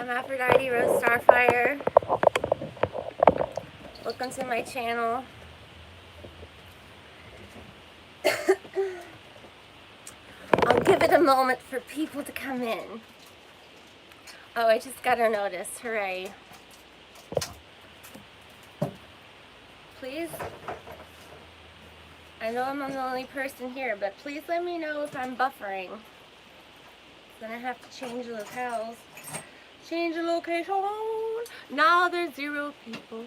I'm Aphrodite Rose Starfire. Welcome to my channel. I'll give it a moment for people to come in. Oh, I just got a notice. Hooray. Please, I know I'm the only person here, but please let me know if I'm buffering. Then I have to change the locales. Change the location. Now there's 0 people.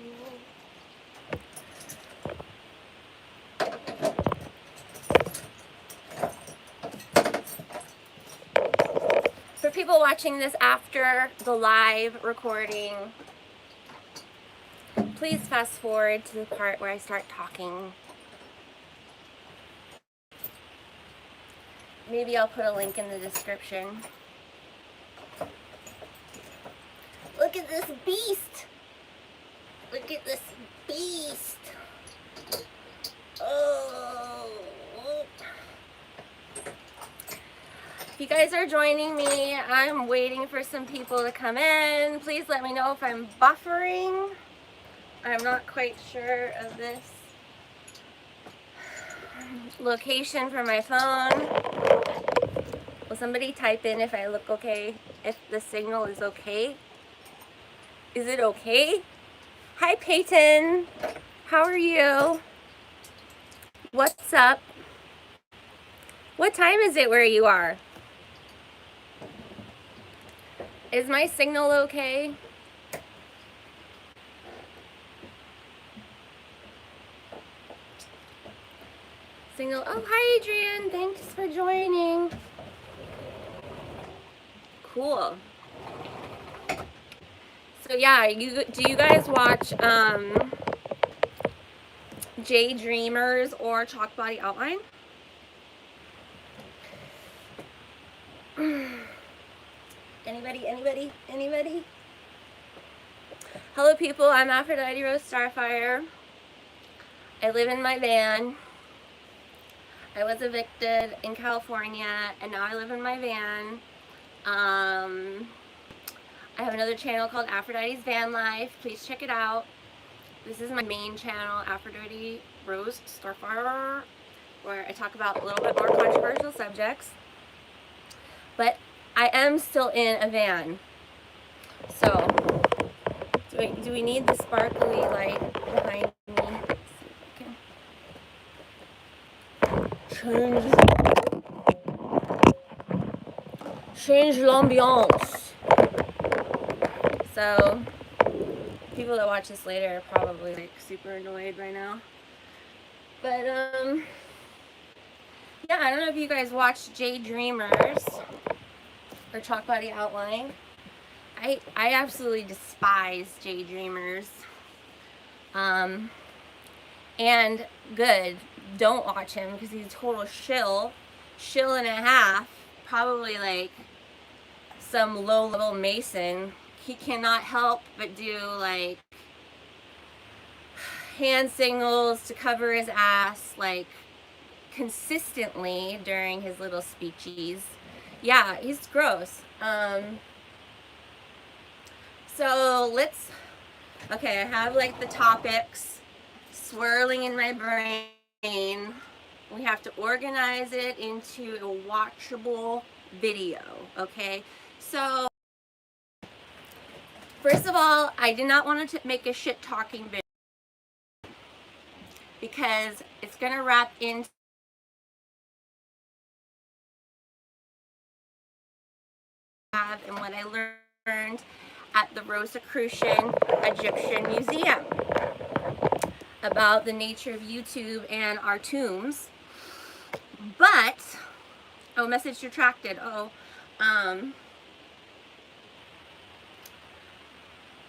For people watching this after the live recording, please fast forward to the part where I start talking. Maybe I'll put a link in the description. Look at this beast! Look at this beast! Oh! If you guys are joining me, I'm waiting for some people to come in. Please let me know if I'm buffering. I'm not quite sure of this location for my phone. Will somebody type in if I look okay? If the signal is okay? Is it okay? Hi Peyton! How are you? What's up? What time is it where you are? Is my signal okay? Signal. Oh, hi Adrian. Thanks for joining. Cool. So yeah, do you guys watch J Dreamers or Chalk Body Outline? Anybody? Hello people, I'm Aphrodite Rose Starfire. I live in my van. I was evicted in California and now I live in my van. I have another channel called Aphrodite's Van Life. Please check it out. This is my main channel, Aphrodite Rose Starfire, where I talk about a little bit more controversial subjects. But I am still in a van. So, do we need the sparkly light behind me? Let's see if I can change l'ambiance. So, people that watch this later are probably like super annoyed right now. But yeah, I don't know if you guys watch J Dreamers or Chalk Body Outline. I absolutely despise J Dreamers. And good, don't watch him because he's a total shill and a half. Probably like some low-level Mason. He cannot help but do like hand signals to cover his ass like consistently during his little speeches. Yeah, he's gross. So okay, I have like the topics swirling in my brain. We have to organize it into a watchable video, okay? So, first of all, I did not want to make a shit talking video because it's gonna wrap into and what I learned at the Rosicrucian Egyptian Museum about the nature of YouTube and our tombs. But, oh, message retracted.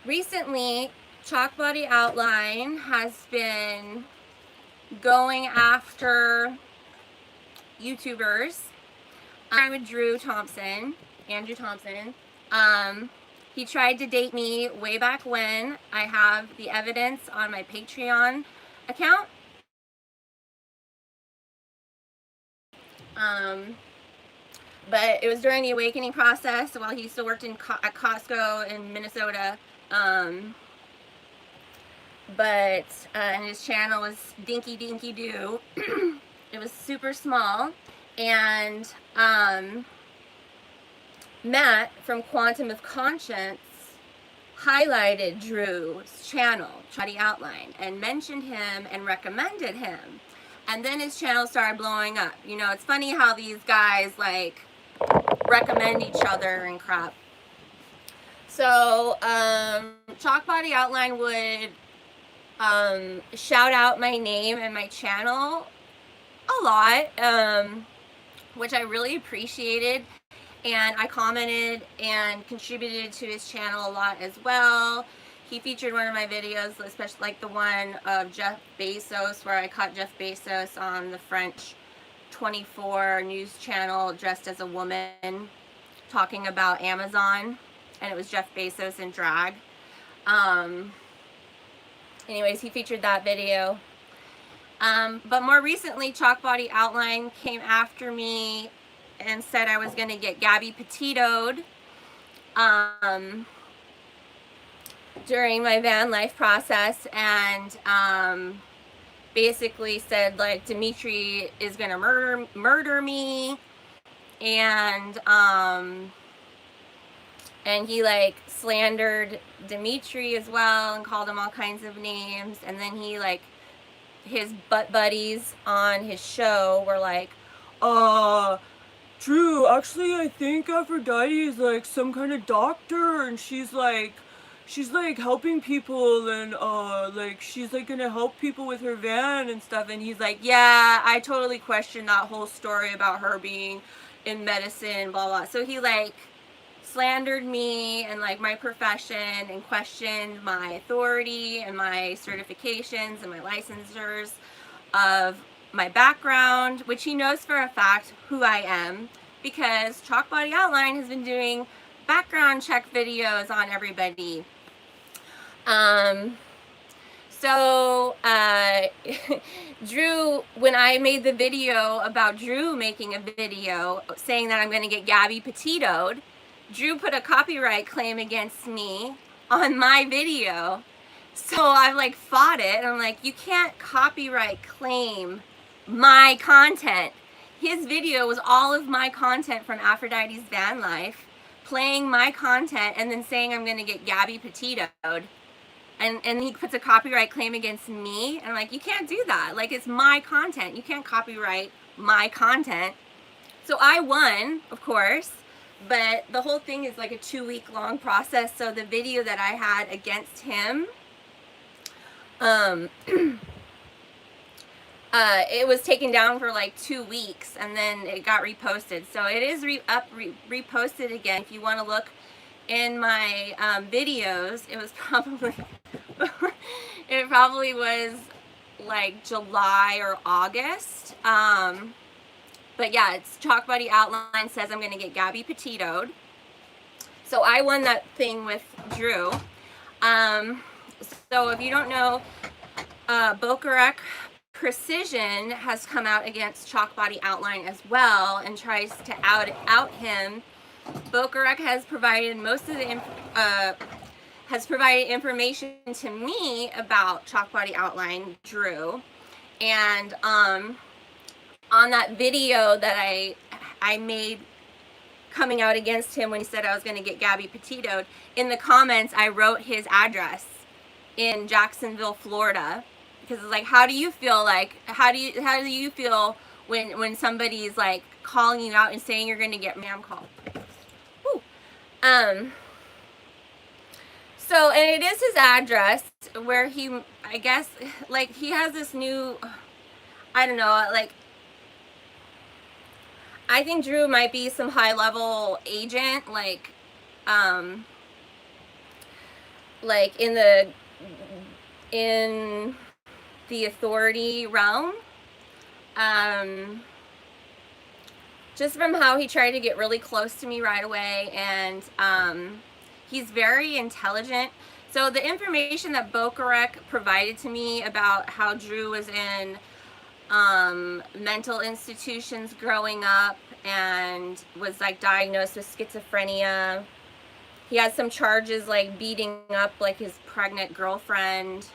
Recently, Chalk Body Outline has been going after YouTubers. I'm with Andrew Thompson. He tried to date me way back when. I have the evidence on my Patreon account. But it was during the awakening process while he still worked at Costco in Minnesota. And his channel was Dinky Dinky Doo. It was super small. And Matt from Quantum of Conscience highlighted Drew's channel, Chatty Outline, and mentioned him and recommended him. And then his channel started blowing up. You know, it's funny how these guys like recommend each other and crap. So Chalk Body Outline would shout out my name and my channel a lot, which I really appreciated. And I commented and contributed to his channel a lot as well. He featured one of my videos, especially like the one of Jeff Bezos, where I caught Jeff Bezos on the French 24 news channel dressed as a woman talking about Amazon. And it was Jeff Bezos in drag. Anyways, he featured that video. But more recently, Chalk Body Outline came after me and said I was going to get Gabby Petitoed during my van life process, and basically said like Dimitri is going to murder me, and he like slandered Dimitri as well and called him all kinds of names. And then he like, his butt buddies on his show were like, Drew, actually I think Aphrodite is like some kind of doctor, and she's like helping people, and like she's like gonna help people with her van and stuff. And he's like, yeah, I totally questioned that whole story about her being in medicine, blah blah. So he like slandered me and like my profession and questioned my authority and my certifications and my licensures of my background, which he knows for a fact who I am, because Chalk Body Outline has been doing background check videos on everybody. So Drew, when I made the video about Drew making a video saying that I'm going to get Gabby Petitoed, Drew put a copyright claim against me on my video. So I've like fought it. I'm like, you can't copyright claim my content. His video was all of my content from Aphrodite's van life, playing my content and then saying I'm going to get Gabby Petitoed. And he puts a copyright claim against me. And I'm like, you can't do that. Like, it's my content. You can't copyright my content. So I won, of course. But the whole thing is like a 2-week long process. So the video that I had against him, it was taken down for like 2 weeks, and then it got reposted. So it is reposted again. If you want to look in my videos, it was probably it probably was like July or August. But yeah, it's Chalk Body Outline says I'm going to get Gabby Petitoed. So I won that thing with Drew. So if you don't know, Bokarek Precision has come out against Chalk Body Outline as well and tries to out him. Bokarek has provided most of the information to me about Chalk Body Outline Drew, and on that video that I made coming out against him when he said I was going to get Gabby Petitoed, in the comments I wrote his address in Jacksonville, Florida, because it's like, how do you feel when somebody's like calling you out and saying you're going to get ma'am call? Woo. So, and it is his address where he, I guess, like he has this new, I don't know, like, I think Drew might be some high-level agent, like in the authority realm. Just from how he tried to get really close to me right away, and he's very intelligent. So the information that Bokarek provided to me about how Drew was in mental institutions growing up and was like diagnosed with schizophrenia. He has some charges like beating up like his pregnant girlfriend.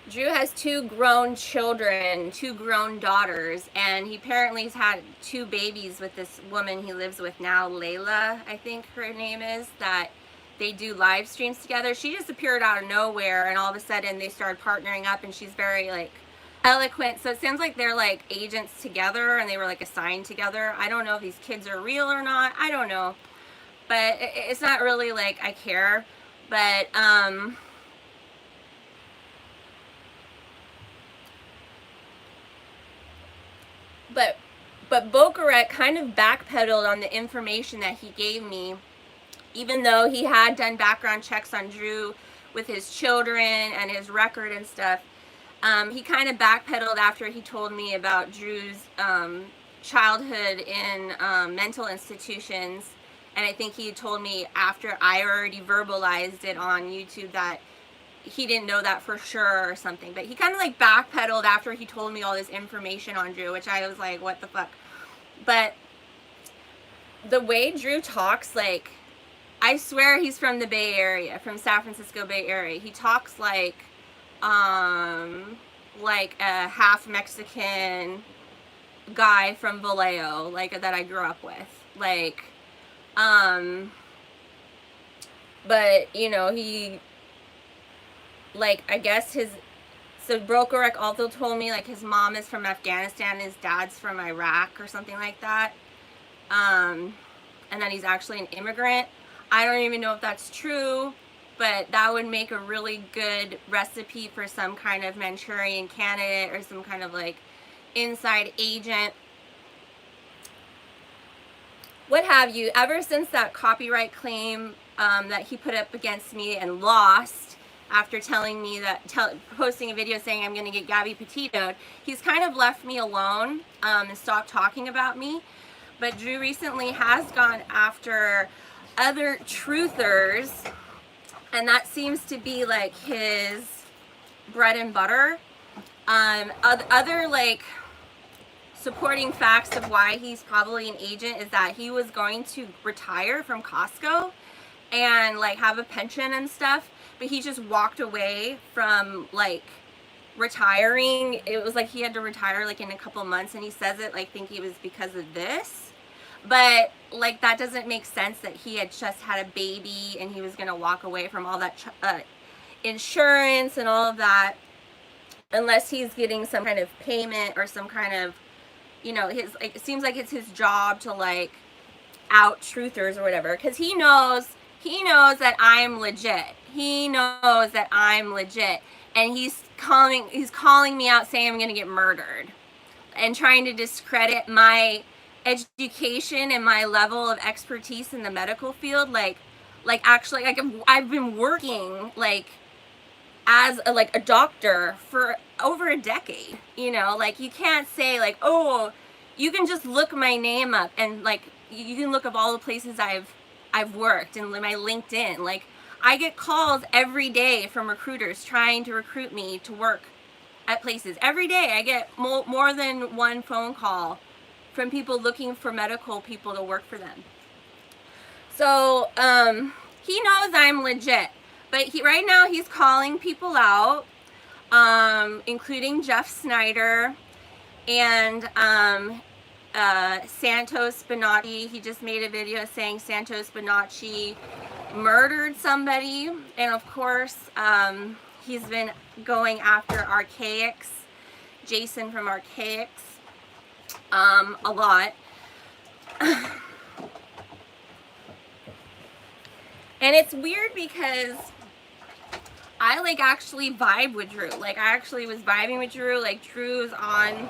Drew has 2 grown children, 2 grown daughters, and he apparently has had 2 babies with this woman he lives with now, Layla, I think her name is, that they do live streams together. She just appeared out of nowhere, and all of a sudden they started partnering up, and she's very like eloquent. So it sounds like they're like agents together, and they were like assigned together. I don't know if these kids are real or not. I don't know, but it's not really like I care. But But Bocaret kind of backpedaled on the information that he gave me, even though he had done background checks on Drew with his children and his record and stuff. He kind of backpedaled after he told me about Drew's childhood in mental institutions. And I think he told me after I already verbalized it on YouTube that he didn't know that for sure or something. But he kind of like backpedaled after he told me all this information on Drew, which I was like, what the fuck? But the way Drew talks, like, I swear he's from the Bay Area, from San Francisco Bay Area. He talks like a half Mexican guy from Vallejo, like that I grew up with. Like, but you know, he, like, I guess his, so Brokerek also told me like his mom is from Afghanistan, his dad's from Iraq or something like that. And that he's actually an immigrant. I don't even know if that's true, but that would make a really good recipe for some kind of Manchurian candidate or some kind of like inside agent. What have you. Ever since that copyright claim that he put up against me and lost, after telling me that, posting a video saying I'm going to get Gabby Petitoed, he's kind of left me alone and stopped talking about me. But Drew recently has gone after other truthers, and that seems to be like his bread and butter. Other like supporting facts of why he's probably an agent is that he was going to retire from Costco and like have a pension and stuff, but he just walked away from like retiring. It was like he had to retire like in a couple months, and he says it like think it was because of this, but like that doesn't make sense that he had just had a baby and he was gonna walk away from all that insurance and all of that, unless he's getting some kind of payment or some kind of, you know, his, like, it seems like it's his job to like out truthers or whatever, because he knows that I'm legit. He knows that I'm legit, and he's calling me out saying I'm gonna get murdered and trying to discredit my education and my level of expertise in the medical field. Like actually, like I've been working like as a doctor for over a decade, you know. Like you can't say like, oh, you can just look my name up and like you can look up all the places I've worked and my LinkedIn. Like I get calls every day from recruiters trying to recruit me to work at places. Every day I get more than one phone call from people looking for medical people to work for them. So he knows I'm legit, but right now he's calling people out, including Jeff Snyder and Santos Bonacci. He just made a video saying Santos Bonacci murdered somebody, and of course he's been going after Archaics, Jason from Archaics, a lot. And it's weird because I like actually vibe with Drew. Like I actually was vibing with Drew. Like Drew's on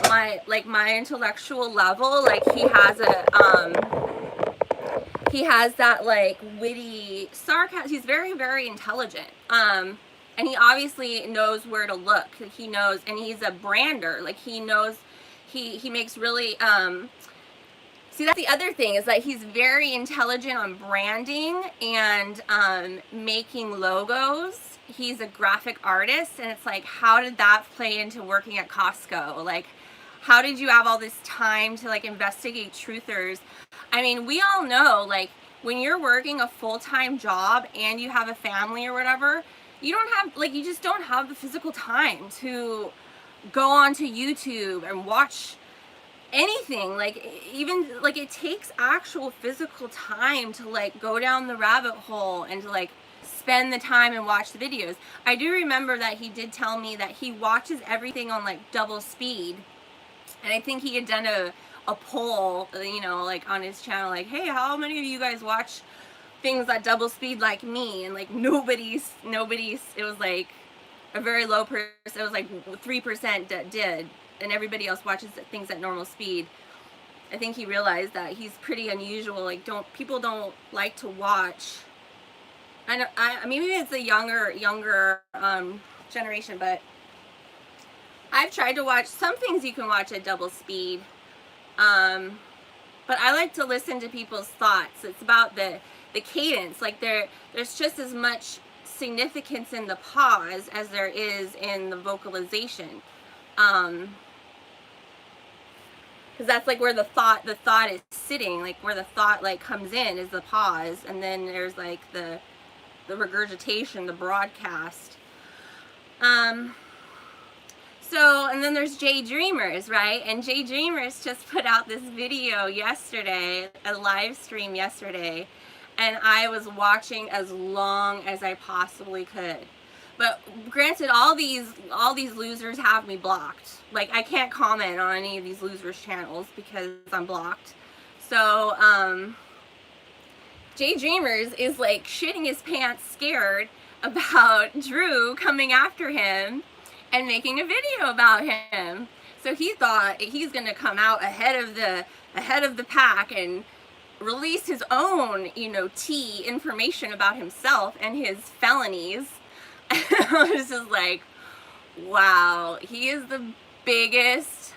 my intellectual level. Like he has that like witty sarcasm. He's very, very intelligent. And he obviously knows where to look. He knows, and he's a brander. Like he knows, he makes really see, that's the other thing, is that he's very intelligent on branding and making logos. he's a graphic artist, and it's like, how did that play into working at Costco? Like, how did you have all this time to like investigate truthers? I mean, we all know, like, when you're working a full-time job and you have a family or whatever, you don't have, like, you just don't have the physical time to go onto YouTube and watch anything. Like, even, like, it takes actual physical time to, like, go down the rabbit hole and to, like, spend the time and watch the videos. I do remember that he did tell me that he watches everything on, like, double speed. And I think he had done a poll, you know, like on his channel, like, hey, how many of you guys watch things at double speed like me? And like nobody's, it was like a very low percent, it was like 3% that did, and everybody else watches things at normal speed. I think he realized that he's pretty unusual. Like, people don't like to watch. I mean, maybe it's a younger generation, but I've tried to watch some things you can watch at double speed, but I like to listen to people's thoughts. It's about the cadence. Like, there's just as much significance in the pause as there is in the vocalization, because that's like where the thought is sitting. Like, where the thought like comes in is the pause, and then there's like the regurgitation, the broadcast. So, and then there's Jay Dreamers, right? And Jay Dreamers just put out this video yesterday, a live stream yesterday, and I was watching as long as I possibly could. But granted, all these losers have me blocked. Like, I can't comment on any of these losers' channels because I'm blocked. So, Jay Dreamers is like shitting his pants scared about Drew coming after him and making a video about him. So he thought he's gonna come out ahead of the pack and release his own, you know, information about himself and his felonies. I was just like, wow, he is the biggest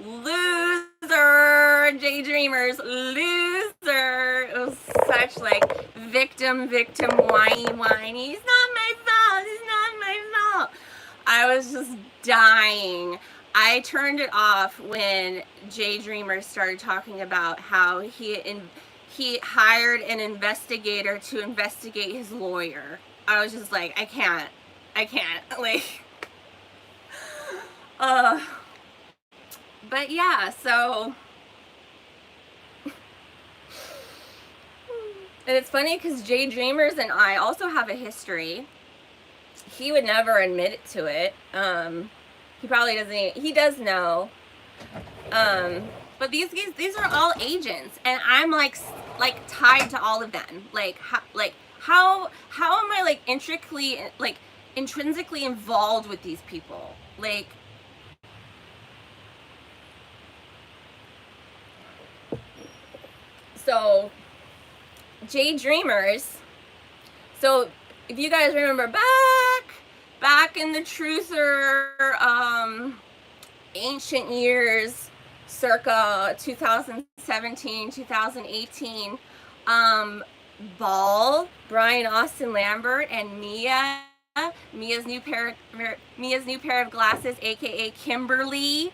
loser. Jay Dreamers, loser. It was such like victim, whiny. He's not my fault. It's not my fault. I was just dying. I turned it off when Jay Dreamer started talking about how he hired an investigator to investigate his lawyer. I was just like, I can't, like, but yeah, so, and it's funny because Jay Dreamers and I also have a history. He would never admit to it. He probably doesn't. He does know. But these are all agents, and I'm like tied to all of them. Like how am I like intrinsically involved with these people? Like, so Jay Dreamers. So if you guys remember back in the truther ancient years, circa 2017, 2018, Ball, Brian Austin Lambert, and Mia's new pair of glasses, aka Kimberly.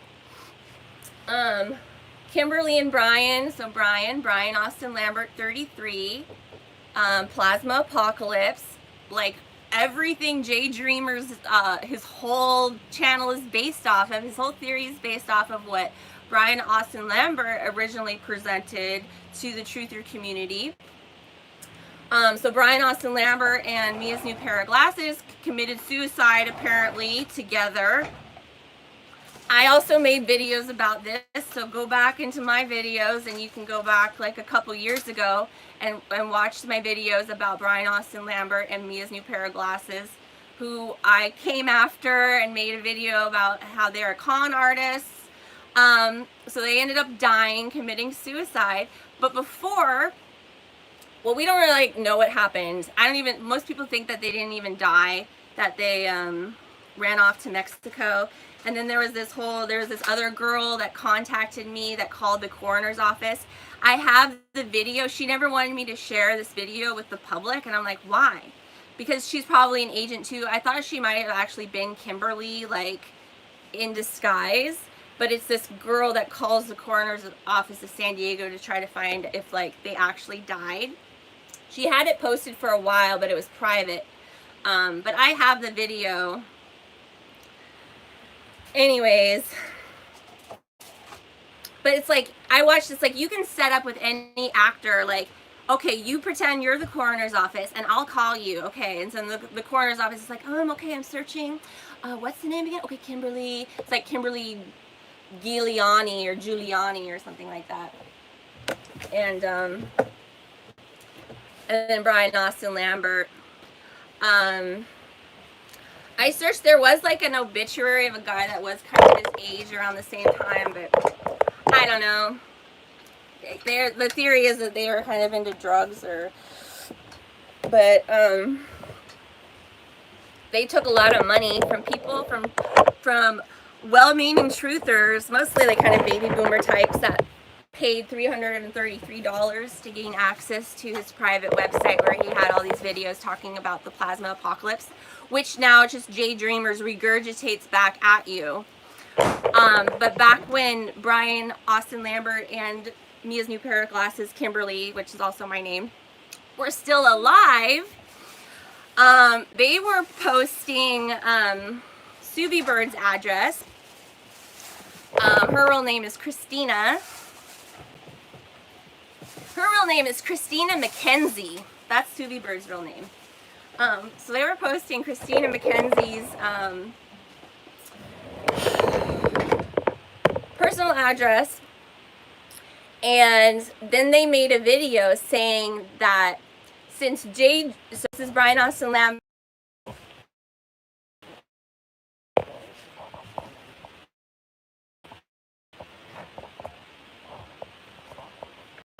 Kimberly and Brian, so Brian Austin Lambert, 33, Plasma Apocalypse, like everything Jay Dreamer's, his whole channel is based off of, his whole theory is based off of what Brian Austin Lambert originally presented to the truther community. So Brian Austin Lambert and Mia's new pair of glasses committed suicide apparently together. I also made videos about this, so go back into my videos, and you can go back like a couple years ago and watch my videos about Brian Austin Lambert and Mia's new pair of glasses, who I came after and made a video about how they're con artists. So they ended up dying, committing suicide. But before, well, we don't really know what happened. Most people think that they didn't even die, that they ran off to Mexico. And then there was this other girl that contacted me that called the coroner's office. I have the video. She never wanted me to share this video with the public, and I'm like, why? because she's probably an agent too. I thought she might have actually been Kimberly, like, in disguise. But it's this girl that calls the coroner's office of San Diego to try to find if, like, they actually died. She had it posted for a while, but it was private. But I have the video. Anyways. But it's like, I watched this, like, you can set up with any actor, like, okay, you pretend you're the coroner's office, and I'll call you, okay? And so the coroner's office is like, oh, I'm okay, I'm searching. What's the name again? Okay, Kimberly. It's like Kimberly Giuliani or Giuliani or something like that. And then Brian Austin Lambert. I searched, there was like an obituary of a guy that was kind of his age around the same time, but I don't know. The theory is that they were kind of into drugs, but they took a lot of money from people, from well-meaning truthers, mostly like kind of baby boomer types that paid $333 to gain access to his private website where he had all these videos talking about the plasma apocalypse, which now just Jay Dreamers regurgitates back at you. But back when Brian Austin Lambert and Mia's new pair of glasses, Kimberly, which is also my name, were still alive, they were posting Subi Bird's address. Her real name is Christina. Her real name is Christina McKenzie. That's Subi Bird's real name. So they were posting Christina McKenzie's personal address, and then they made a video saying that since so this is Brian Austin Lambert.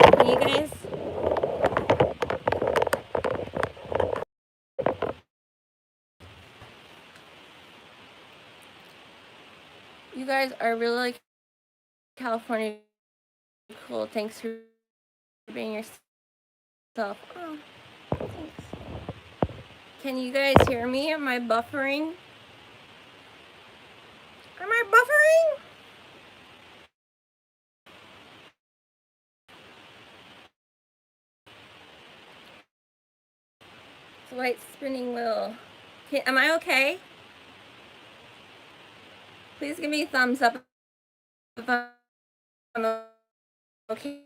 Can you guys? You guys are really like California cool. Thanks for being yourself. Oh, thanks. Can you guys hear me? Am I buffering? Am I buffering? It's a white spinning wheel. Am I okay? Please give me a thumbs up if I'm okay,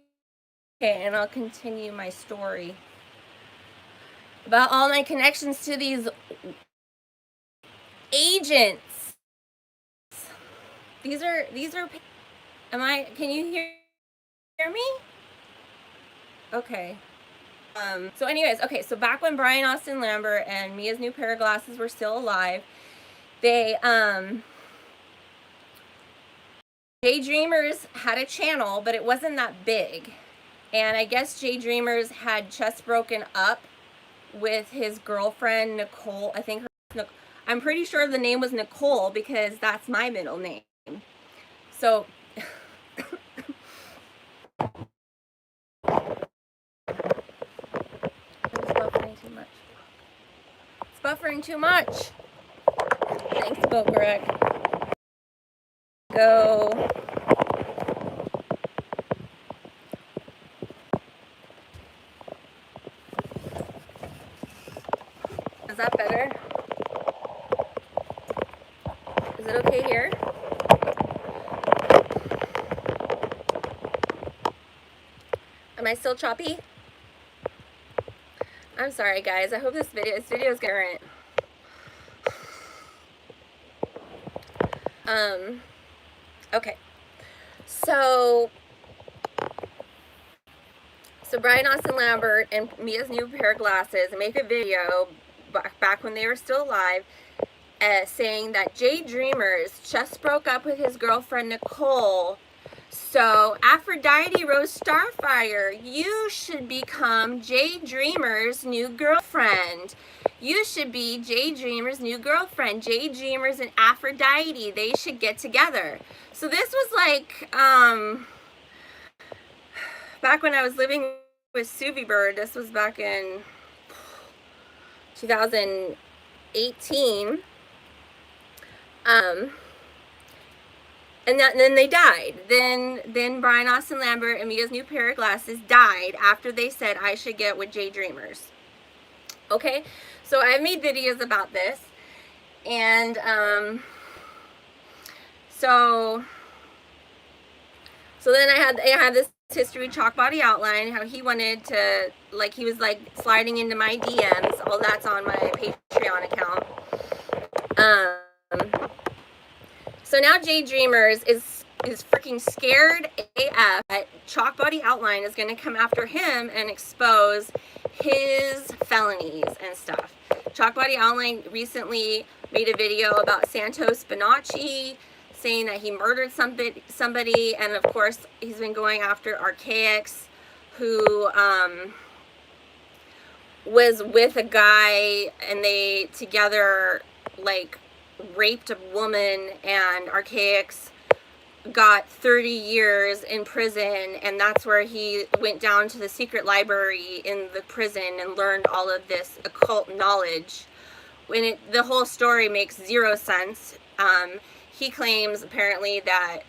and I'll continue my story about all my connections to these agents. These are, can you hear me? Okay. So anyways, okay, so back when Brian Austin Lambert and Mia's new pair of glasses were still alive, they, Jay Dreamers had a channel, but it wasn't that big. And I guess Jay Dreamers had just broken up with his girlfriend, Nicole. I think I'm pretty sure the name was Nicole because that's my middle name. So, it's buffering too much. It's buffering too much. Thanks, Bogarek. Go. Is that better? Is it okay here? Am I still choppy? I'm sorry, guys. I hope this video is current. Okay. So Brian Austin Lambert and Mia's new pair of glasses make a video back when they were still alive, saying that Jay Dreamers just broke up with his girlfriend Nicole. So Aphrodite Rose Starfire, you should become Jay Dreamer's new girlfriend. You should be Jay Dreamer's new girlfriend. Jay Dreamers and Aphrodite, they should get together. So this was like, back when I was living with Subi Bird. This was back in 2018. And then they died. Then Brian Austin Lambert and Mia's new pair of glasses died after they said I should get with Jay Dreamers. Okay, so I've made videos about this, and so then I had this history chalk body outline, how he wanted to, like, he was like sliding into my DMs. All that's on my Patreon account. So now Jay Dreamers is freaking scared AF that Chalk Body Outline is going to come after him and expose his felonies and stuff. Chalk Body Outline recently made a video about Santos Bonacci, saying that he murdered somebody, and of course he's been going after Archaics, who was with a guy, and they together like raped a woman, and Archaics got 30 years in prison, and that's where he went down to the secret library in the prison and learned all of this occult knowledge. When the whole story makes zero sense. He claims apparently that,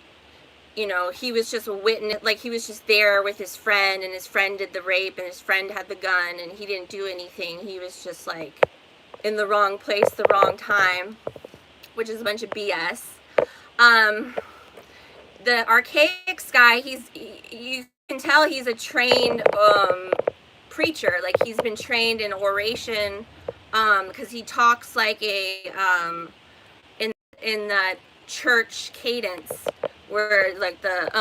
you know, he was just a witness, like he was just there with his friend, and his friend did the rape, and his friend had the gun, and he didn't do anything. He was just like in the wrong place, the wrong time, which is a bunch of BS. The Archaics guy, you can tell he's a trained preacher. Like, he's been trained in oration, because he talks like a in that church cadence, where like the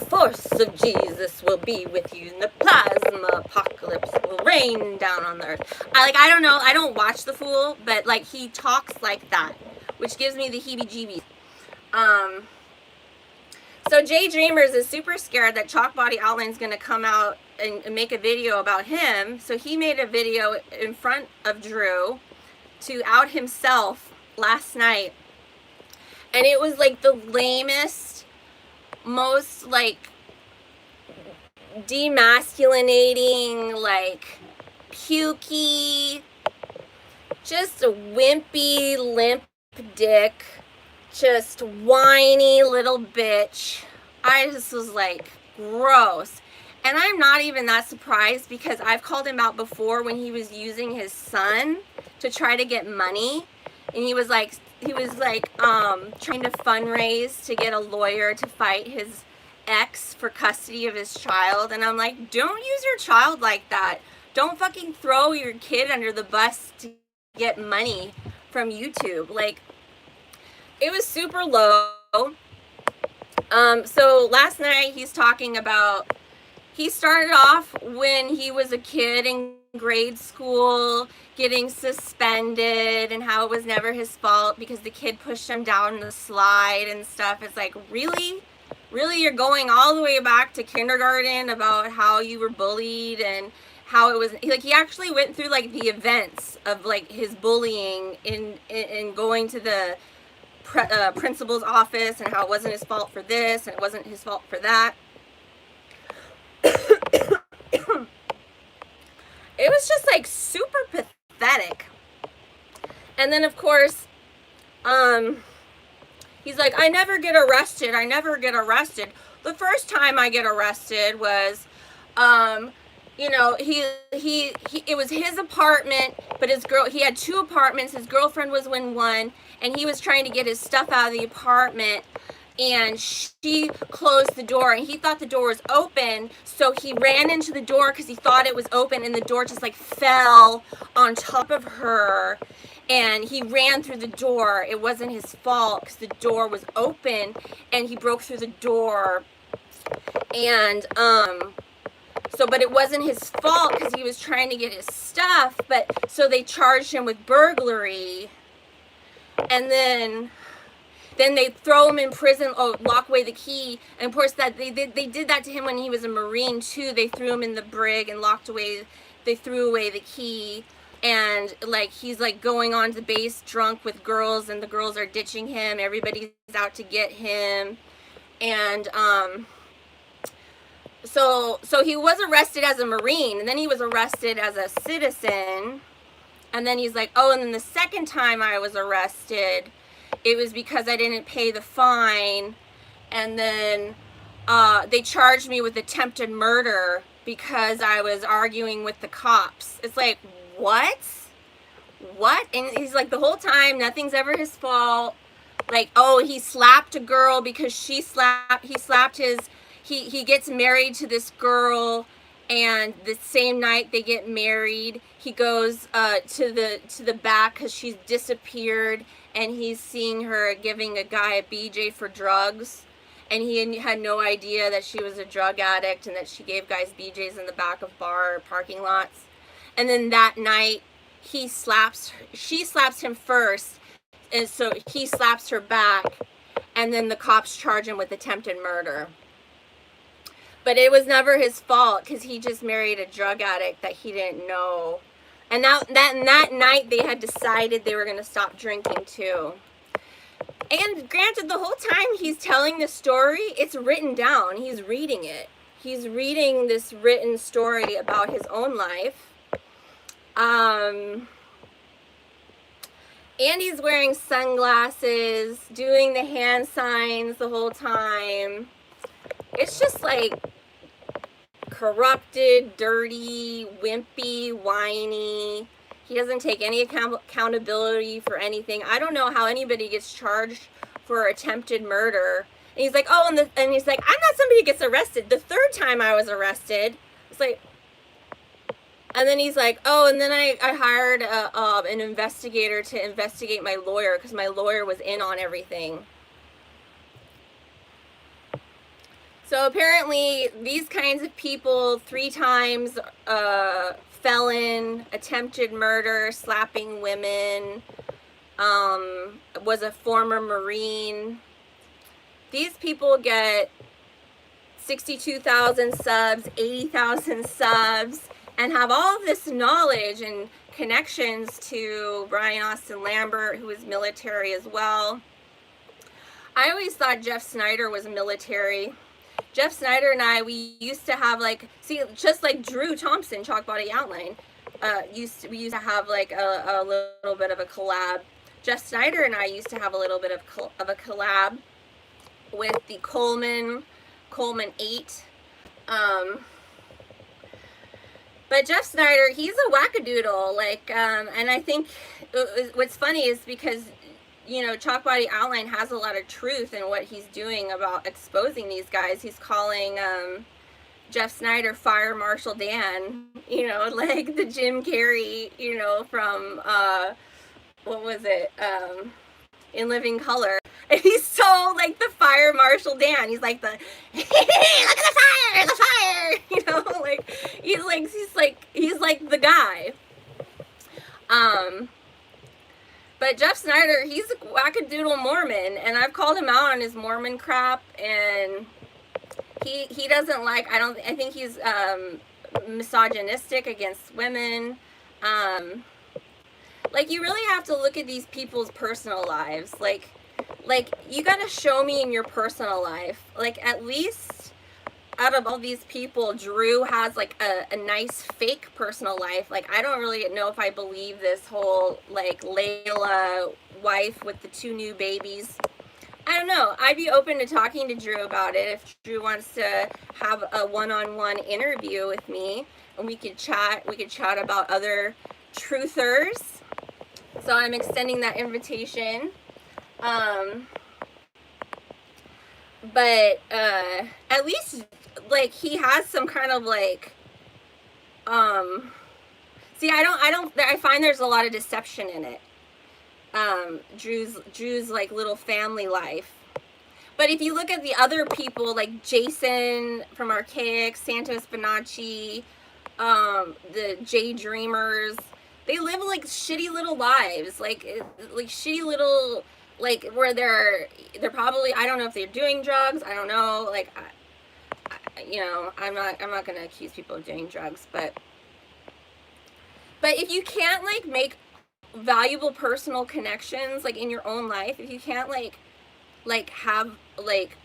force of Jesus will be with you, and the plasma apocalypse will rain down on the earth. I don't know, I don't watch the fool, but like he talks like that, which gives me the heebie-jeebies. So Jay Dreamers is super scared that Chalk Body Outline's gonna come out and make a video about him. So he made a video in front of Drew to out himself last night. And it was like the lamest, most like demasculinating, like pukey, just a wimpy, limp dick, just whiny little bitch. I just was like, gross. And I'm not even that surprised, because I've called him out before when he was using his son to try to get money. And he was like trying to fundraise to get a lawyer to fight his ex for custody of his child. And I'm like, don't use your child like that. Don't fucking throw your kid under the bus to get money from YouTube. Like, it was super low. So last night he's talking about, he started off when he was a kid in grade school getting suspended, and how it was never his fault because the kid pushed him down the slide and stuff. It's like, really? Really, you're going all the way back to kindergarten about how you were bullied and how it was, like, he actually went through like the events of like his bullying in going to the principal's office, and how it wasn't his fault for this and it wasn't his fault for that. It was just like super pathetic. And then of course he's like, I never get arrested. The first time I get arrested was you know, it was his apartment, but he had two apartments. His girlfriend was in one, and he was trying to get his stuff out of the apartment, and she closed the door, and he thought the door was open, so he ran into the door because he thought it was open, and the door just like fell on top of her, and he ran through the door. It wasn't his fault because the door was open, and he broke through the door, and but it wasn't his fault because he was trying to get his stuff. But so they charged him with burglary, and then they throw him in prison. Oh, lock away the key. And of course that they did that to him when he was a Marine too. They threw him in the brig and they threw away the key, and like he's like going on to base drunk with girls, and the girls are ditching him. Everybody's out to get him, and so he was arrested as a Marine, and then he was arrested as a citizen, and then he's like, oh, and then the second time I was arrested, it was because I didn't pay the fine, and then they charged me with attempted murder because I was arguing with the cops. It's like, what? What? And he's like, the whole time, nothing's ever his fault. Like, oh, he slapped a girl because he slapped his, he gets married to this girl, and the same night they get married, he goes to the back because she's disappeared, and he's seeing her giving a guy a BJ for drugs, and he had no idea that she was a drug addict and that she gave guys BJs in the back of bar or parking lots. And then that night, she slaps him first, and so he slaps her back, and then the cops charge him with attempted murder. But it was never his fault because he just married a drug addict that he didn't know. And that night they had decided they were going to stop drinking too. And granted, the whole time he's telling the story, it's written down. He's reading it. He's reading this written story about his own life. And he's wearing sunglasses, doing the hand signs the whole time. It's just like corrupted, dirty, wimpy, whiny. He doesn't take any accountability for anything. I don't know how anybody gets charged for attempted murder. And he's like, oh, and he's like, I'm not somebody who gets arrested. The third time I was arrested, it's like, and then he's like, oh, and then I hired an investigator to investigate my lawyer because my lawyer was in on everything. So apparently these kinds of people, 3 times felon, attempted murder, slapping women, was a former Marine. These people get 62,000 subs, 80,000 subs, and have all of this knowledge and connections to Brian Austin Lambert, who is military as well. I always thought Jeff Snyder was military. Jeff Snyder and I, we used to have like, see, just like Drew Thompson, Chalk Body Outline, we used to have like a little bit of a collab. Jeff Snyder and I used to have a little bit of a collab with the Coleman 8. But Jeff Snyder, he's a wackadoodle, like, and I think what's funny is because, you know, Chalk Body Outline has a lot of truth in what he's doing about exposing these guys. He's calling Jeff Snyder Fire Marshal Dan, you know, like the Jim Carrey, you know, from, what was it, In Living Color. And he's so like the Fire Marshal Dan. He's like the, look at the fire, you know, like, he's like the guy. But Jeff Snyder, he's a wackadoodle Mormon, and I've called him out on his Mormon crap, and he doesn't like, I think he's misogynistic against women. Like, you really have to look at these people's personal lives. Like you gotta show me in your personal life. Like, at least out of all these people, Drew has like a nice fake personal life. Like, I don't really know if I believe this whole like Layla wife with the 2 new babies. I don't know. I'd be open to talking to Drew about it if Drew wants to have a one-on-one interview with me, and we could chat about other truthers. So I'm extending that invitation. But at least like he has some kind of like see, I find there's a lot of deception in it. Drew's like little family life. But if you look at the other people like Jason from Archaic, Santos Bonacci, the J Dreamers, they live like shitty little lives, like shitty little, like where they're probably, I don't know if they're doing drugs, I don't know, like you know, I'm not gonna accuse people of doing drugs, but if you can't like make valuable personal connections like in your own life, if you can't like have like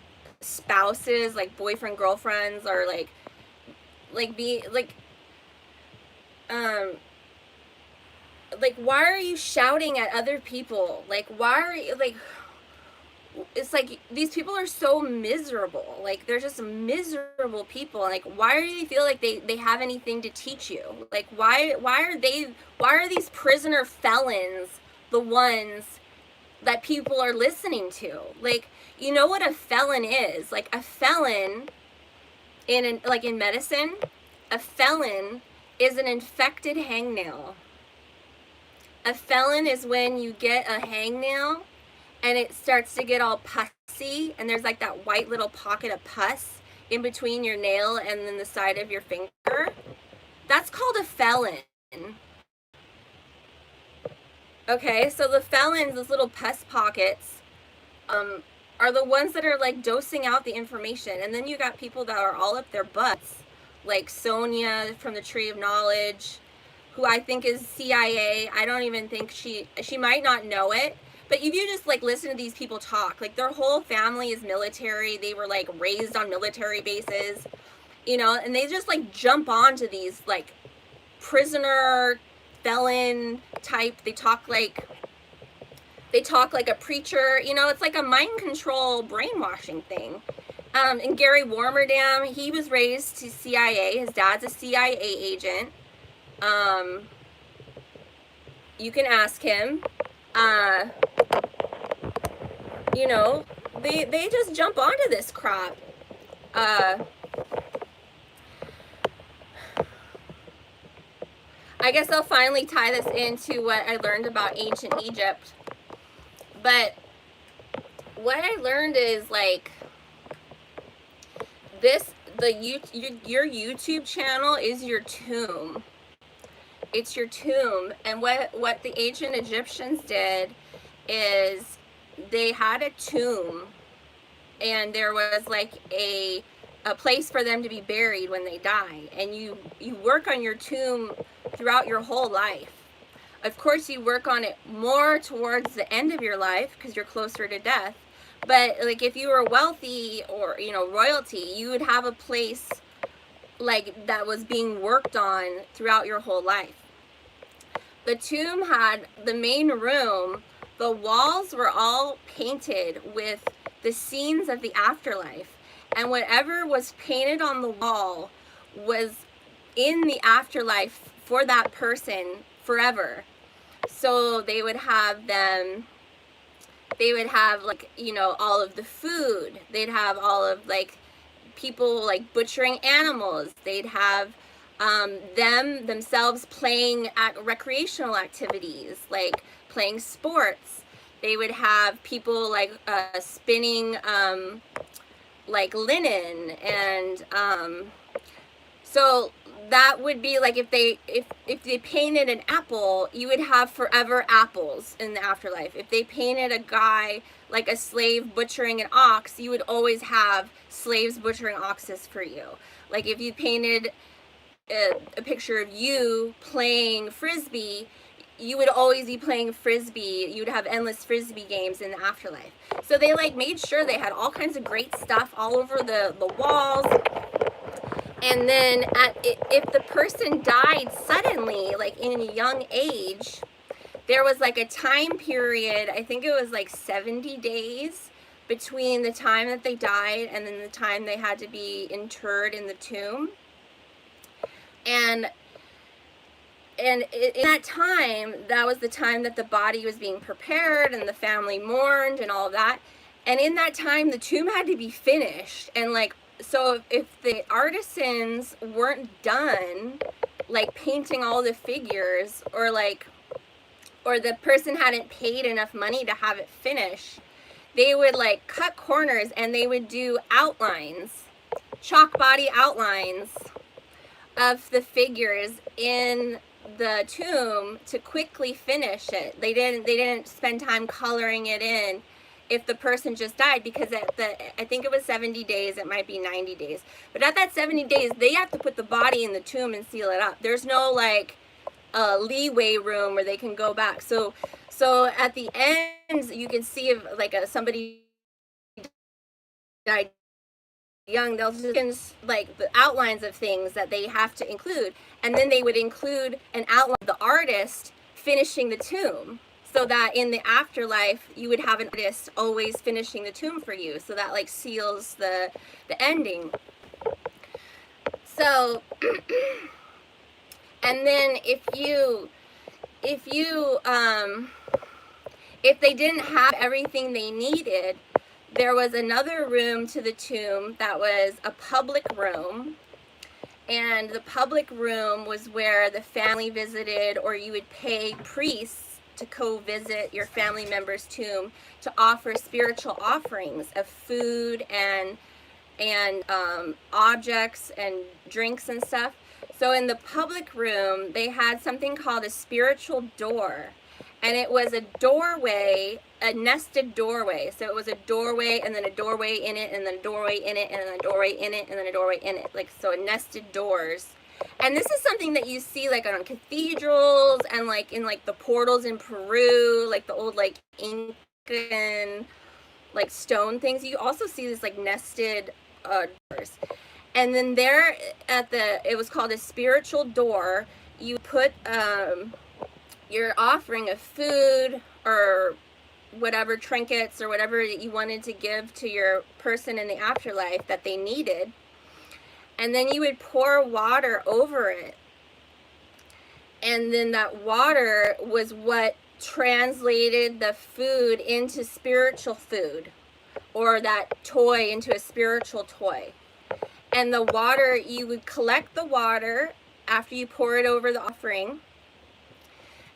spouses, like boyfriend, girlfriends, or like um why are you shouting at other people? Like, why are you, like, it's like these people are so miserable. Like, they're just miserable people. Like, why do you feel like they have anything to teach you? Like, why are these prisoner felons the ones that people are listening to? Like, you know what a felon is? Like, a felon in medicine, a felon is an infected hangnail. A felon is when you get a hangnail and it starts to get all pussy, and there's like that white little pocket of pus in between your nail and then the side of your finger. That's called a felon. Okay, so the felons, those little pus pockets, are the ones that are like dosing out the information. And then you got people that are all up their butts, like Sonia from the Tree of Knowledge, who I think is CIA. I don't even think she might not know it. But if you just like listen to these people talk, like their whole family is military. They were like raised on military bases, you know, and they just like jump onto these like prisoner felon type. They talk like a preacher, you know. It's like a mind control brainwashing thing. And Gary Warmerdam, he was raised to CIA. His dad's a CIA agent. You can ask him. You know, they just jump onto this crap. I guess I'll finally tie this into what I learned about ancient Egypt. But what I learned is like your YouTube channel is your tomb. It's your tomb. And what the ancient Egyptians did is they had a tomb, and there was like a place for them to be buried when they die. And you work on your tomb throughout your whole life. Of course, you work on it more towards the end of your life because you're closer to death. But like if you were wealthy or, you know, royalty, you would have a place like that was being worked on throughout your whole life. The tomb had the main room. The walls were all painted with the scenes of the afterlife. And whatever was painted on the wall was in the afterlife for that person forever. So they would have like, you know, all of the food. They'd have all of like people like butchering animals. They'd have themselves playing at recreational activities, like playing sports. They would have people like spinning like linen, and so that would be like if they painted an apple, you would have forever apples in the afterlife. If they painted a guy like a slave butchering an ox, you would always have slaves butchering oxes for you. Like if you painted a picture of you playing frisbee, you would always be playing frisbee. You'd have endless frisbee games in the afterlife. So they like made sure they had all kinds of great stuff all over the walls. And then if the person died suddenly, like in a young age, there was like a time period, I think it was like 70 days between the time that they died and then the time they had to be interred in the tomb. And in that time, that was the time that the body was being prepared and the family mourned and all of that. And in that time, the tomb had to be finished. And like, so if the artisans weren't done, like painting all the figures, or the person hadn't paid enough money to have it finished, they would like cut corners and they would do outlines, chalk body outlines of the figures in the tomb to quickly finish it. They didn't spend time coloring it in if the person just died, because I think it was 70 days, it might be 90 days. But at that 70 days, they have to put the body in the tomb and seal it up. There's no like leeway room where they can go back. So at the end, you can see if like somebody died young, they'll just like the outlines of things that they have to include, and then they would include an outline of the artist finishing the tomb, so that in the afterlife you would have an artist always finishing the tomb for you, so that like seals the ending. So and then if they didn't have everything they needed, there was another room to the tomb that was a public room, and the public room was where the family visited, or you would pay priests to go visit your family member's tomb to offer spiritual offerings of food and objects and drinks and stuff. So in the public room, they had something called a spiritual door. And it was a doorway, a nested doorway. So it was a doorway, and then a doorway in it, and then a doorway in it, and then a doorway in it, and then a doorway in it. Like, so nested doors. And this is something that you see like on cathedrals and like in like the portals in Peru, like the old like Incan like stone things. You also see this like nested doors. And then there at it was called a spiritual door. You put your offering of food or whatever trinkets or whatever that you wanted to give to your person in the afterlife that they needed, and then you would pour water over it, and then that water was what translated the food into spiritual food, or that toy into a spiritual toy. And the water, you would collect the water after you pour it over the offering.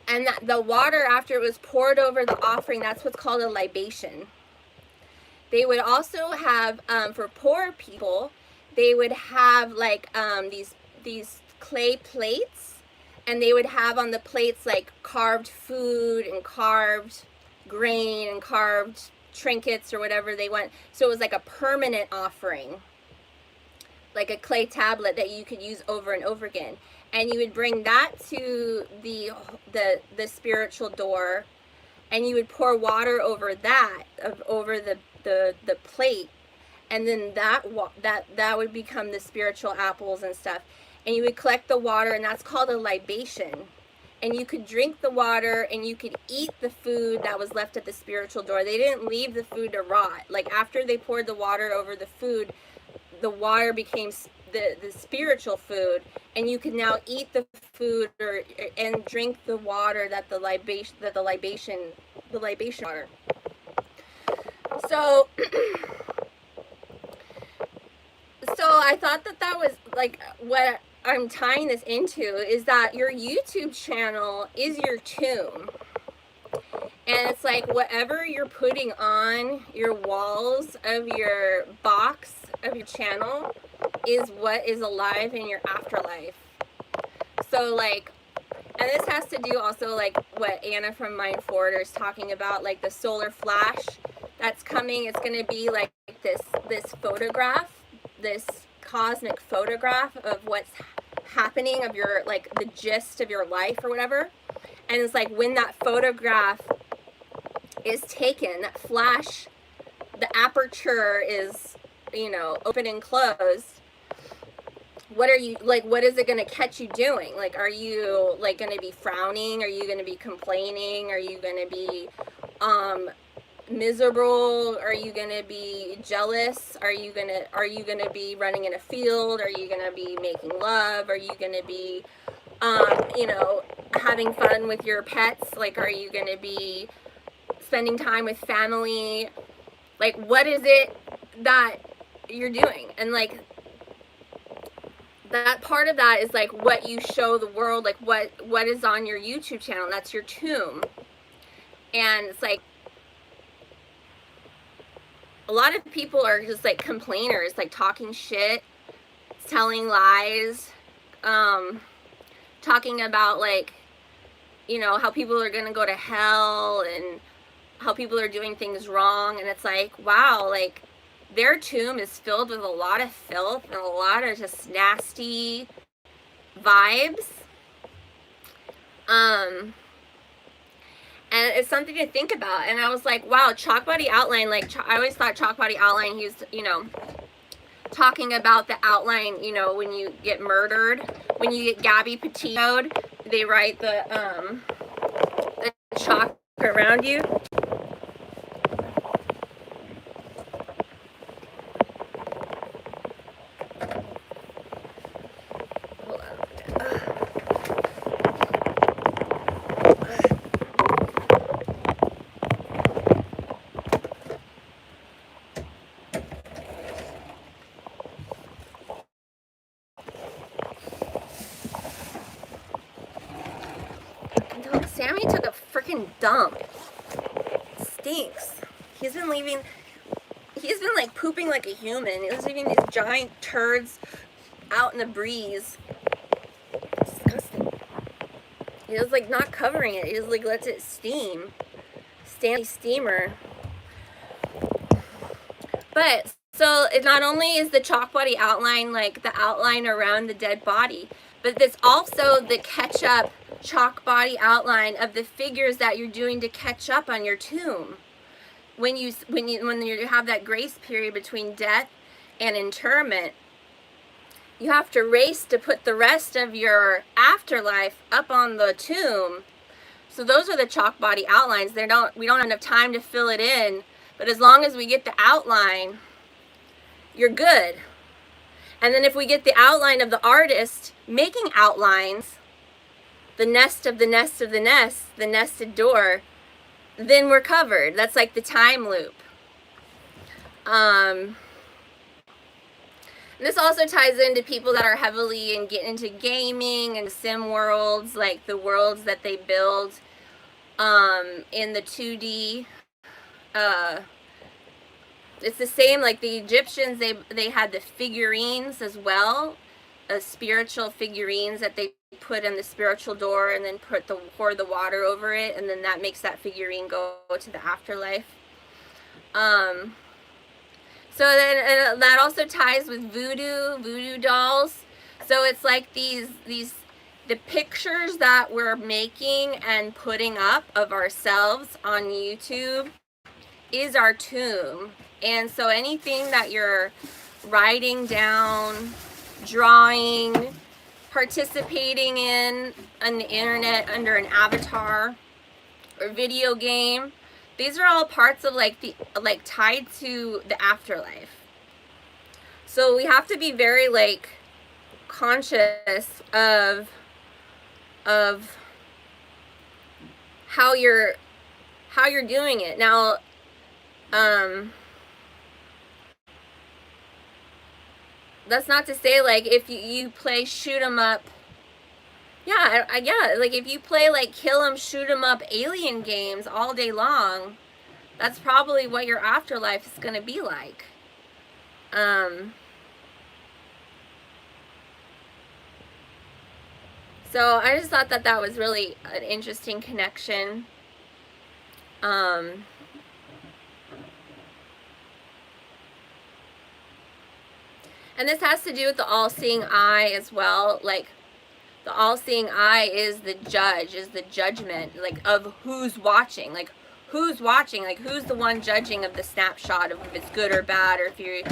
And the water, after it was poured over the offering, that's what's called a libation. They would also have, for poor people, they would have like these clay plates, and they would have on the plates like carved food and carved grain and carved trinkets or whatever they want. So it was like a permanent offering, like a clay tablet that you could use over and over again. And you would bring that to the spiritual door, and you would pour water over that, over the plate, and then that would become the spiritual apples and stuff. And you would collect the water, and that's called a libation. And you could drink the water, and you could eat the food that was left at the spiritual door. They didn't leave the food to rot. Like after they poured the water over the food, the water became the spiritual food, and you can now eat the food and drink the water that the libation water. So so I thought that was like what I'm tying this into is that your YouTube channel is your tomb. And it's like whatever you're putting on your walls of your box of your channel is what is alive in your afterlife. So like, and this has to do also like what Anna from Mind Forward is talking about, like the solar flash that's coming. It's going to be like this photograph, this cosmic photograph of what's happening, of your like the gist of your life or whatever. And it's like when that photograph is taken, that flash, the aperture is, you know, open and closed. What are you, like, what is it going to catch you doing? Like, are you, like, going to be frowning? Are you going to be complaining? Are you going to be miserable? Are you going to be jealous? Are you going to be running in a field? Are you going to be making love? Are you going to be, you know, having fun with your pets? Like, are you going to be spending time with family? Like, what is it that you're doing? And, like, that part of that is like what you show the world, like what is on your YouTube channel. That's your tomb. And it's like a lot of people are just like complainers, like talking shit, telling lies, talking about like, you know, how people are gonna go to hell and how people are doing things wrong. And it's like, wow, like their tomb is filled with a lot of filth and a lot of just nasty vibes. And it's something to think about. And I was like, wow, Chalk Body Outline, like I always thought Chalk Body Outline, he was, you know, talking about the outline, you know, when you get murdered, when you get Gabby Petito'd, they write the chalk around you. Hold on. Sammy took a freaking dump. It stinks. He's been like pooping like a human. He was leaving these giant turds out in the breeze. Disgusting. He was like not covering it. He just like lets it steam. Stanley steamer. But so it not only is the chalk body outline like the outline around the dead body, but it's also the catch up chalk body outline of the figures that you're doing to catch up on your tomb. When you have that grace period between death and interment, you have to race to put the rest of your afterlife up on the tomb. So those are the chalk body outlines. We don't have enough time to fill it in, but as long as we get the outline, you're good. And then if we get the outline of the artist making outlines, the nest of the nest of the nest, the nested door, then we're covered. That's like the time loop. This also ties into people that are heavily getting into gaming and sim worlds, like the worlds that they build in the 2D. It's the same, like the Egyptians, they had the figurines as well, spiritual figurines that they put in the spiritual door and then pour the water over it, and then that makes that figurine go to the afterlife. So then that also ties with voodoo dolls. So it's like the pictures that we're making and putting up of ourselves on YouTube is our tomb. And so anything that you're writing down, drawing, participating in on the internet under an avatar or video game, these are all parts of like tied to the afterlife. So we have to be very like conscious of how you're doing it. Now that's not to say like if you play shoot 'em up, yeah, like if you play like kill 'em, shoot 'em up alien games all day long, that's probably what your afterlife is going to be like. So I just thought that was really an interesting connection. And this has to do with the all-seeing eye as well. Like, the all-seeing eye is the judge, is the judgment, like, of who's watching. Like, who's watching? Like, who's the one judging of the snapshot of if it's good or bad, or if you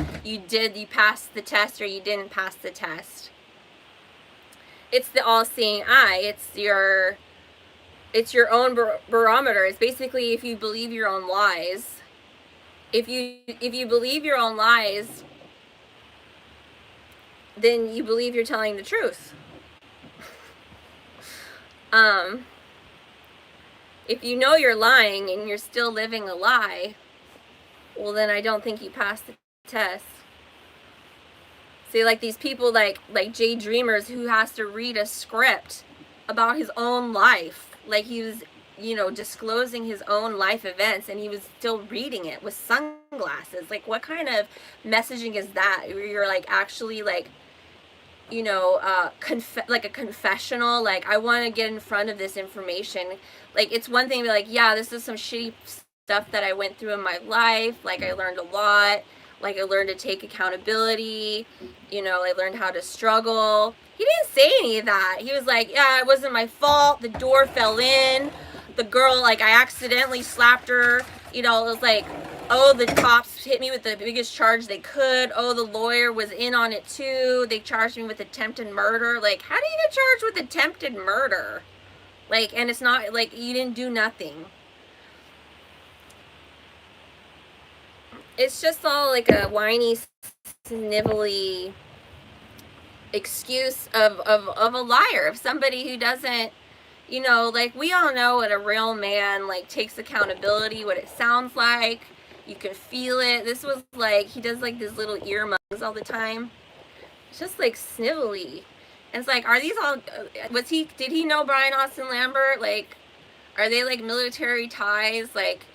passed the test or you didn't pass the test. It's the all-seeing eye. It's your own barometer. It's basically if you believe your own lies. If you believe your own lies, then you believe you're telling the truth. If you know you're lying and you're still living a lie, well then I don't think you passed the test. See, like these people like Jay Dreamers who has to read a script about his own life. Like he was, disclosing his own life events and he was still reading it with sunglasses. Like what kind of messaging is that? Where you're like actually like, like a confessional, like I want to get in front of this information. Like it's one thing to be like, yeah, this is some shitty stuff that I went through in my life. Like I learned a lot. Like I learned to take accountability. I learned how to struggle. He didn't say any of that. He was like, yeah, it wasn't my fault. The door fell in. The girl, like I accidentally slapped her. It was like, oh, the cops hit me with the biggest charge they could. Oh, the lawyer was in on it too. They charged me with attempted murder. Like, how do you get charged with attempted murder? Like, and it's not, like, you didn't do nothing. It's just all like a whiny, snivelly excuse of a liar, of somebody who doesn't, you know, like, we all know what a real man, like, takes accountability, what it sounds like. You can feel it. This was like, he does like these little ear mugs all the time. It's just like snivelly. And it's like, are these all, did he know Brian Austin Lambert? Like, are they like military ties? Like,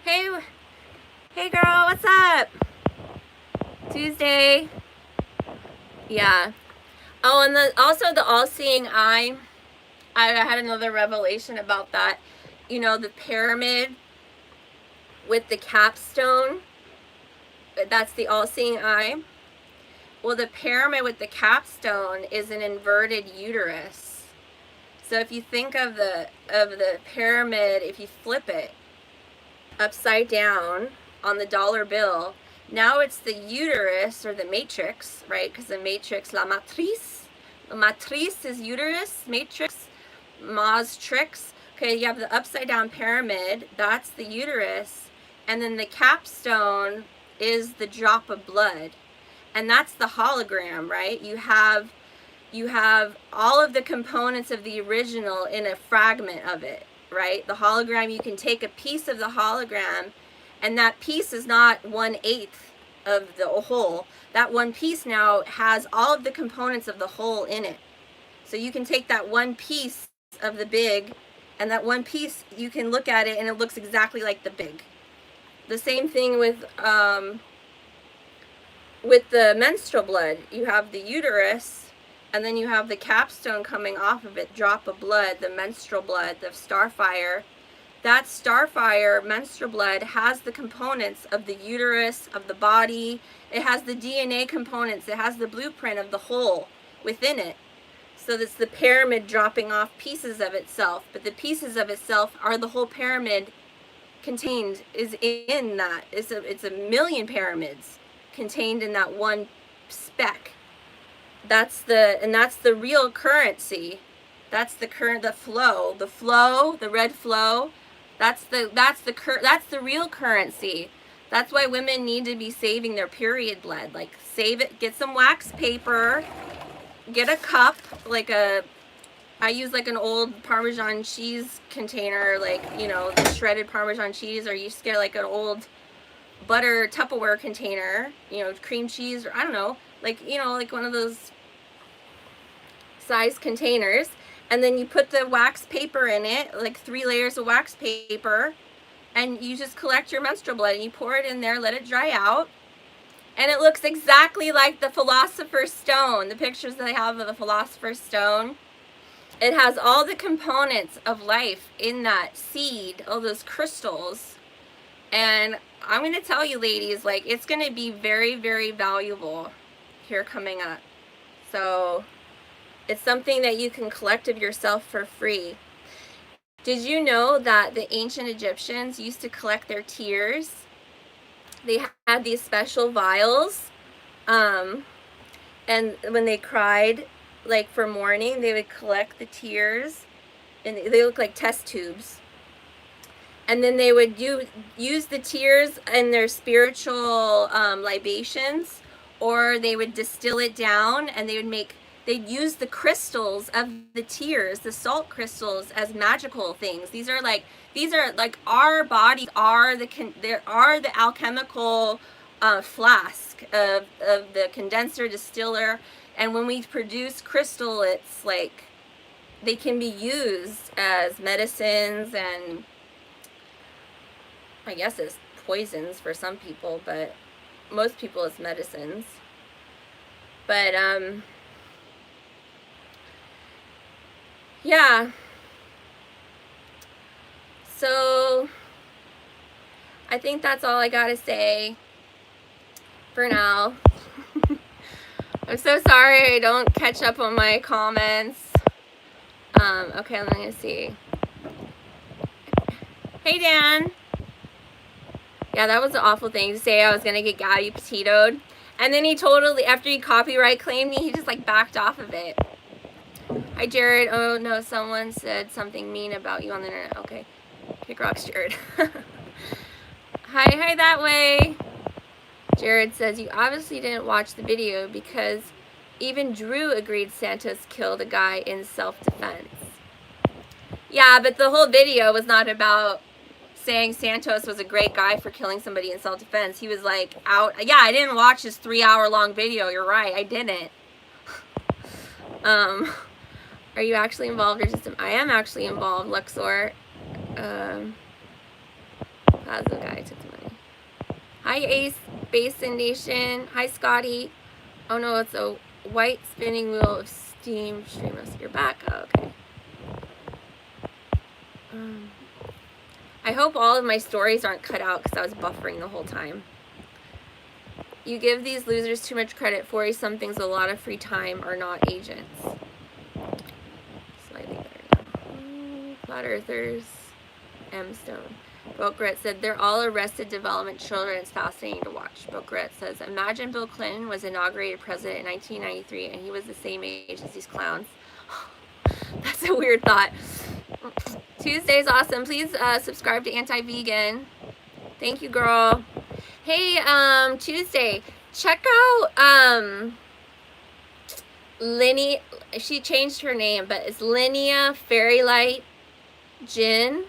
hey girl, what's up? Tuesday. Yeah. Oh, and also the all-seeing eye. I had another revelation about that. You know, the pyramid with the capstone, that's the all-seeing eye. Well, the pyramid with the capstone is an inverted uterus. So if you think of the pyramid, if you flip it upside down on the dollar bill, now it's the uterus, or the matrix, right? Because the matrix, la matrice is uterus, matrix, Ma's tricks. Okay, you have the upside down pyramid, that's the uterus, and then the capstone is the drop of blood, and that's the hologram, right? You have all of the components of the original in a fragment of it, right? The hologram, you can take a piece of the hologram, and that piece is not 1/8 of the whole. That one piece now has all of the components of the whole in it. So you can take that one piece of the big, and that one piece, you can look at it and it looks exactly like the big. The same thing with the menstrual blood. You have the uterus, and then you have the capstone coming off of it, drop of blood, the menstrual blood, the Starfire. That Starfire menstrual blood has the components of the uterus, of the body. It has the DNA components. It has the blueprint of the whole within it. So it's the pyramid dropping off pieces of itself, but the pieces of itself are the whole pyramid contained, is in that. It's a million pyramids contained in that one speck. That's the real currency. That's the flow, the red flow. That's the real currency. That's why women need to be saving their period blood. Like, save it, get some wax paper, get a cup, I use like an old Parmesan cheese container, like, you know, the shredded Parmesan cheese, or you just get like an old butter Tupperware container, you know, cream cheese, or I don't know, like, you know, like one of those size containers, and then you put the wax paper in it, like 3 layers of wax paper, and you just collect your menstrual blood and you pour it in there, let it dry out, and it looks exactly like the Philosopher's Stone, the pictures that I have of the Philosopher's Stone. It has all the components of life in that seed, all those crystals. And I'm going to tell you, ladies, like, it's going to be very, very valuable here coming up. So it's something that you can collect of yourself for free. Did you know that the ancient Egyptians used to collect their tears? They had these special vials, and when they cried, like for mourning, they would collect the tears, and they look like test tubes. And then they would use the tears in their spiritual libations, or they would distill it down, and they'd use the crystals of the tears, the salt crystals, as magical things. These are like our bodies are the alchemical flask of the condenser distiller. And when we produce crystal, it's like they can be used as medicines, and I guess as poisons for some people, but most people as medicines. But yeah. So I think that's all I gotta say for now. I'm so sorry I don't catch up on my comments. Okay, I'm gonna see. Hey, Dan. Yeah, that was an awful thing to say. I was gonna get Gabby potatoed. And then he totally, after he copyright claimed me, he just like backed off of it. Hi, Jared. Oh, no, someone said something mean about you on the internet. Okay. Kick rocks, Jared. Hi, that way. Jared says, you obviously didn't watch the video because even Drew agreed Santos killed a guy in self-defense. Yeah, but the whole video was not about saying Santos was a great guy for killing somebody in self-defense. He was like out. Yeah, I didn't watch his 3-hour-long video. You're right. I didn't. Are you actually involved or just... I am actually involved, Luxor. Plaza guy took the money. Hi, Ace Basin Nation. Hi, Scotty. Oh no, it's a white spinning wheel of steam streamers. You're back. Oh, okay. I hope all of my stories aren't cut out because I was buffering the whole time. You give these losers too much credit. 40-somethings, a lot of free time, are not agents. Slightly better now. Flat Earthers. M Stone. Bokret said, they're all Arrested Development children. It's fascinating to watch. Bokret says, imagine Bill Clinton was inaugurated president in 1993 and he was the same age as these clowns. That's a weird thought. Tuesday's awesome. Please subscribe to Anti-Vegan. Thank you, girl. Hey, Tuesday, check out Linny. She changed her name, but it's Linnea Fairylight Gin.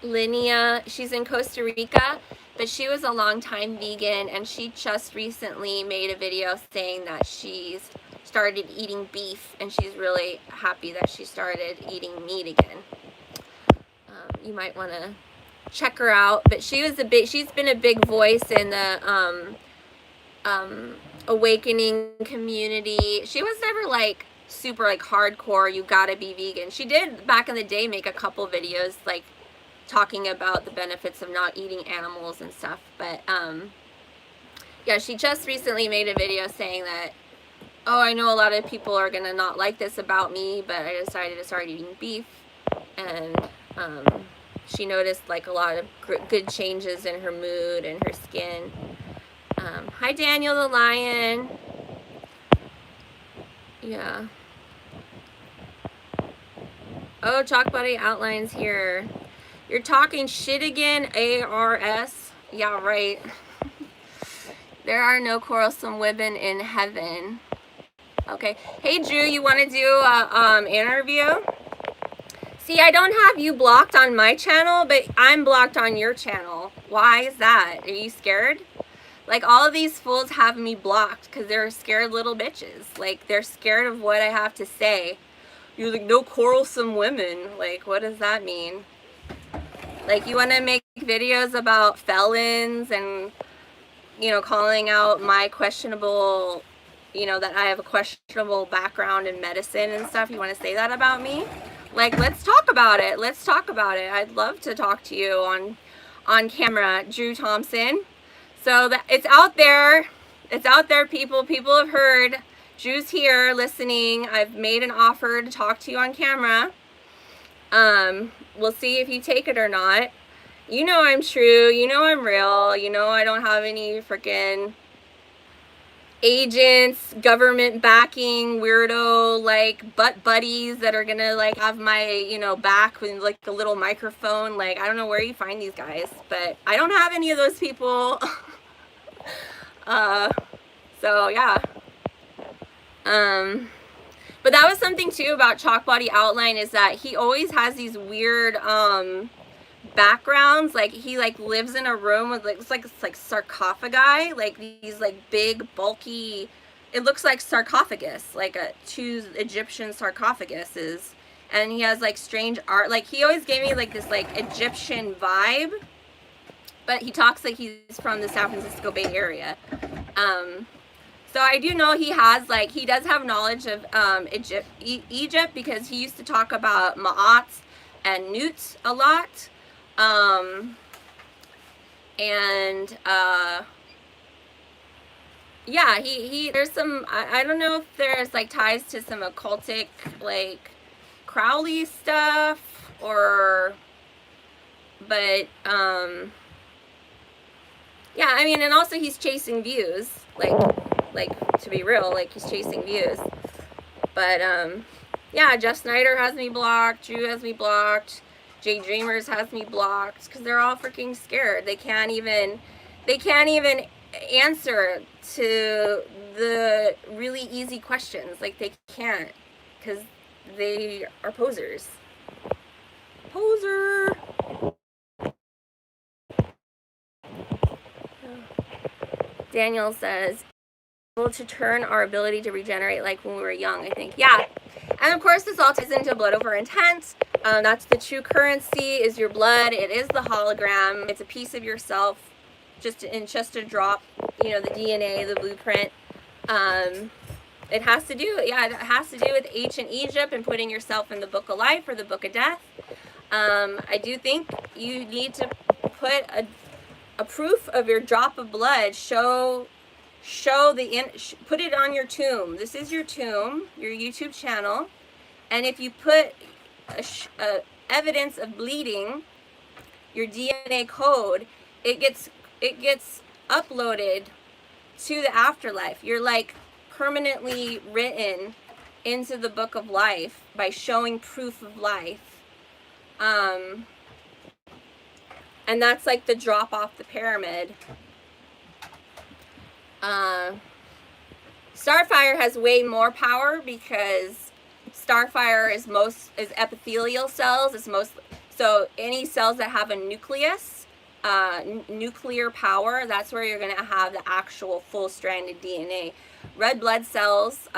Linnea, she's in Costa Rica, but she was a long time vegan, and she just recently made a video saying that she's started eating beef, and she's really happy that she started eating meat again. You might want to check her out, but she's been a big voice in the awakening community. She was never like super like hardcore, you gotta be vegan. She did back in the day make a couple videos like talking about the benefits of not eating animals and stuff, but yeah, she just recently made a video saying that, oh, I know a lot of people are gonna not like this about me, but I decided to start eating beef. And she noticed like a lot of good changes in her mood and her skin. Hi, Daniel the Lion. Yeah. Oh, Chalk Buddy Outlines here. You're talking shit again, ARS? Yeah, right. There are no quarrelsome women in heaven. Okay. Hey, Drew, you want to do an interview? See, I don't have you blocked on my channel, but I'm blocked on your channel. Why is that? Are you scared? Like, all of these fools have me blocked because they're scared little bitches. Like, they're scared of what I have to say. You're like, no quarrelsome women. Like, what does that mean? Like, you want to make videos about felons and, you know, calling out my questionable, you know, that I have a questionable background in medicine and stuff. You want to say that about me? Like, let's talk about it. Let's talk about it. I'd love to talk to you on camera, Drew Thompson. So that it's out there. It's out there, people. People have heard. Drew's here listening. I've made an offer to talk to you on camera. We'll see if you take it or not. You know I'm true. You know I'm real. You know I don't have any freaking agents, government backing, weirdo, like, butt buddies that are gonna, like, have my, you know, back with, like, a little microphone. Like, I don't know where you find these guys, but I don't have any of those people. So, yeah. But that was something, too, about Chalk Body Outline, is that he always has these weird, backgrounds. Like, he like lives in a room with like it's like sarcophagi, like these like big bulky, it looks like sarcophagus, like two Egyptian sarcophaguses, and he has like strange art. Like, he always gave me like this like Egyptian vibe, but he talks like he's from the San Francisco Bay Area. So I do know he has like, he does have knowledge of Egypt, because he used to talk about Ma'at and Newt a lot. Yeah, he there's some, I don't know if there's like ties to some occultic like Crowley stuff, or But, yeah, I mean, and also he's chasing views. Like, to be real, like, he's chasing views. But, yeah, Jeff Snyder has me blocked. Drew has me blocked. Jay Dreamers has me blocked. Because they're all freaking scared. They can't even answer to the really easy questions. Like, they can't. Because they are posers. Poser! Daniel says, able to turn our ability to regenerate like when we were young, I think. Yeah. And of course, this all ties into blood over intent. That's the true currency, is your blood. It is the hologram. It's a piece of yourself, just a drop, you know, the DNA, the blueprint. It has to do, yeah, it has to do with ancient Egypt and putting yourself in the book of life or the book of death. I do think you need to put a proof of your drop of blood. Put it on your tomb. This is your tomb, your YouTube channel, and if you put evidence of bleeding, your DNA code, it gets uploaded to the afterlife. You're like permanently written into the book of life by showing proof of life. And that's like the drop off the pyramid. Starfire has way more power because Starfire is epithelial cells. So any cells that have a nucleus, nuclear power, that's where you're going to have the actual full-stranded DNA. Red blood cells,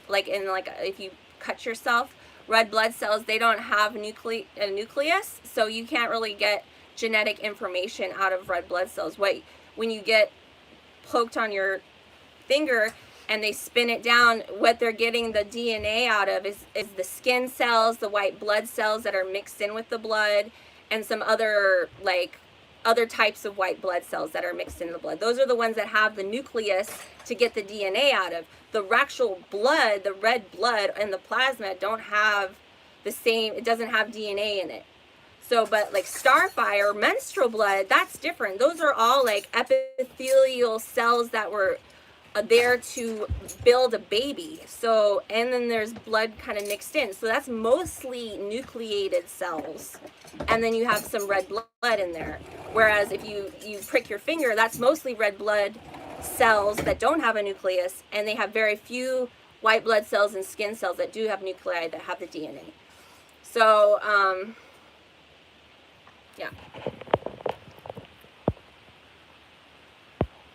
like if you cut yourself, red blood cells, they don't have a nucleus, so you can't really get genetic information out of red blood cells. When you get poked on your finger and they spin it down, what they're getting the DNA out of is the skin cells, the white blood cells that are mixed in with the blood, and some other types of white blood cells that are mixed in the blood. Those are the ones that have the nucleus to get the DNA out of. The actual blood, the red blood and the plasma don't have the same, it doesn't have DNA in it. So, but like Starfire, menstrual blood, that's different. Those are all like epithelial cells that were there to build a baby. So, and then there's blood kind of mixed in. So that's mostly nucleated cells. And then you have some red blood in there. Whereas if you prick your finger, that's mostly red blood cells that don't have a nucleus, and they have very few white blood cells and skin cells that do have nuclei that have the DNA. So, yeah.